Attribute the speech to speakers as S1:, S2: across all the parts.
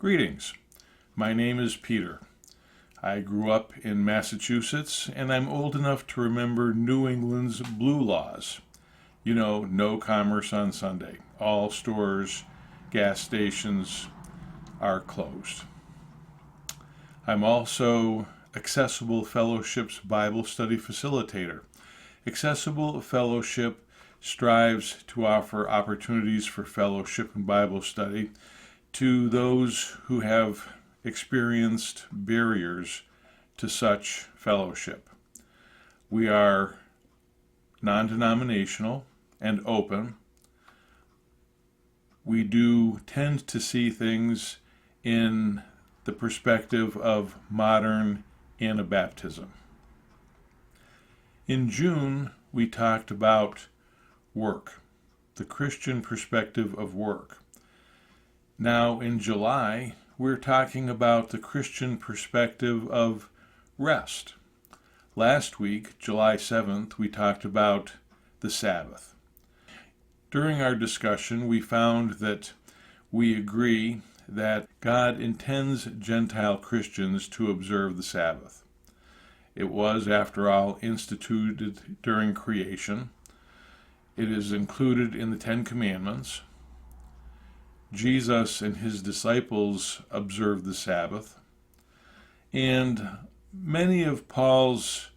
S1: Greetings. My name is Peter. I grew up in Massachusetts, and I'm old enough to remember New England's blue laws. You know, no commerce on Sunday. All stores, gas stations are closed. I'm also Accessible Fellowship's Bible study facilitator. Accessible Fellowship strives to offer opportunities for fellowship and Bible study to those who have experienced barriers to such fellowship. We are non-denominational and open. We do tend to see things in the perspective of modern Anabaptism. In June, we talked about work, the Christian perspective of work. Now, in July, we're talking about the Christian perspective of rest. Last week, July 7th, we talked about the Sabbath. During our discussion, we found that we agree that God intends Gentile Christians to observe the Sabbath. It was, after all, instituted during creation. It is included in the Ten Commandments. Jesus and his disciples observed the Sabbath, and many of Paul's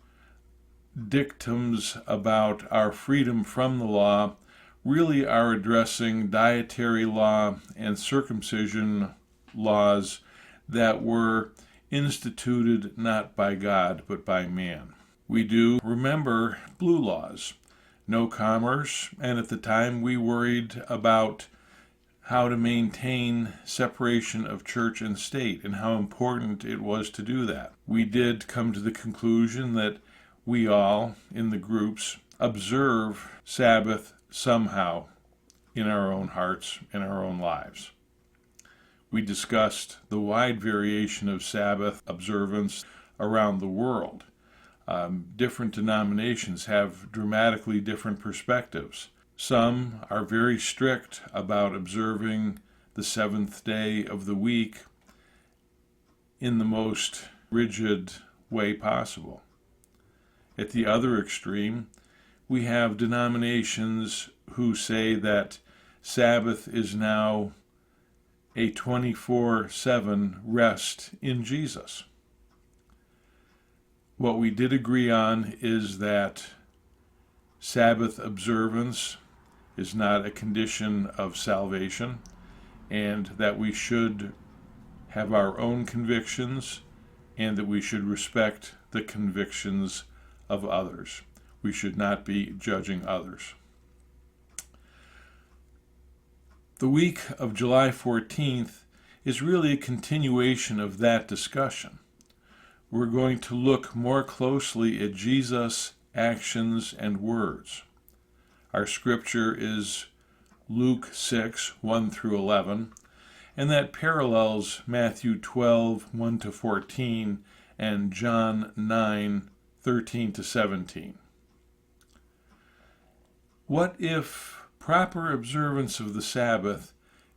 S1: dictums about our freedom from the law really are addressing dietary law and circumcision laws that were instituted not by God but by man. We do remember blue laws, no commerce, and at the time we worried about how to maintain separation of church and state and how important it was to do that. We did come to the conclusion that we all, in the groups, observe Sabbath somehow in our own hearts, in our own lives. We discussed the wide variation of Sabbath observance around the world. Different denominations have dramatically different perspectives. Some are very strict about observing the seventh day of the week in the most rigid way possible. At the other extreme, we have denominations who say that Sabbath is now a 24/7 rest in Jesus. What we did agree on is that Sabbath observance is not a condition of salvation, and that we should have our own convictions, and that we should respect the convictions of others. We should not be judging others. The week of July 14th is really a continuation of that discussion. We're going to look more closely at Jesus' actions and words. Our scripture is Luke 6, 1 through 11, and that parallels Matthew 12, 1 to 14, and John 9, 13 to 17. What if proper observance of the Sabbath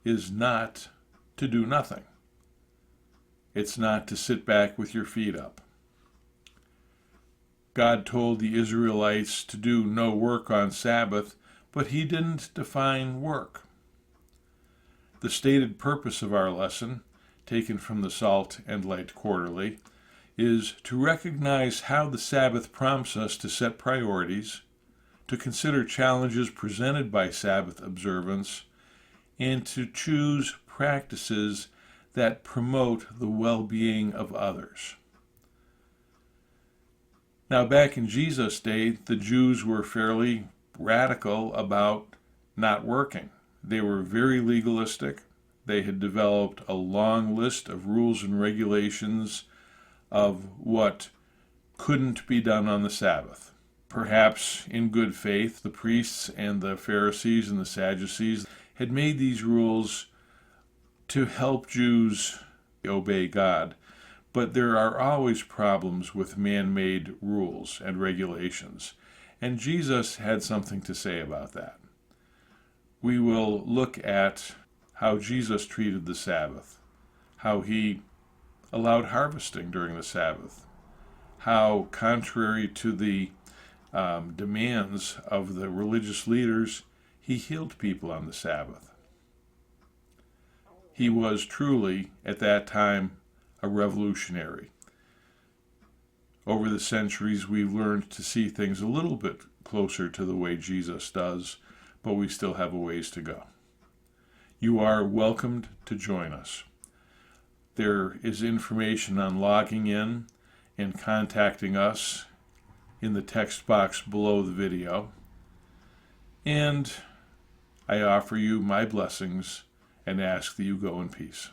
S1: is not to do nothing? It's not to sit back with your feet up. God told the Israelites to do no work on Sabbath, but he didn't define work. The stated purpose of our lesson, taken from the Salt and Light Quarterly, is to recognize how the Sabbath prompts us to set priorities, to consider challenges presented by Sabbath observance, and to choose practices that promote the well-being of others. Now, back in Jesus' day, the Jews were fairly radical about not working. They were very legalistic. They had developed a long list of rules and regulations of what couldn't be done on the Sabbath. Perhaps in good faith, the priests and the Pharisees and the Sadducees had made these rules to help Jews obey God. But there are always problems with man-made rules and regulations, and Jesus had something to say about that. We will look at how Jesus treated the Sabbath, how he allowed harvesting during the Sabbath, how, contrary to the demands of the religious leaders, he healed people on the Sabbath. He was truly, at that time, a revolutionary. Over the centuries, we've learned to see things a little bit closer to the way Jesus does, but we still have a ways to go. You are welcomed to join us. There is information on logging in and contacting us in the text box below the video. And I offer you my blessings and ask that you go in peace.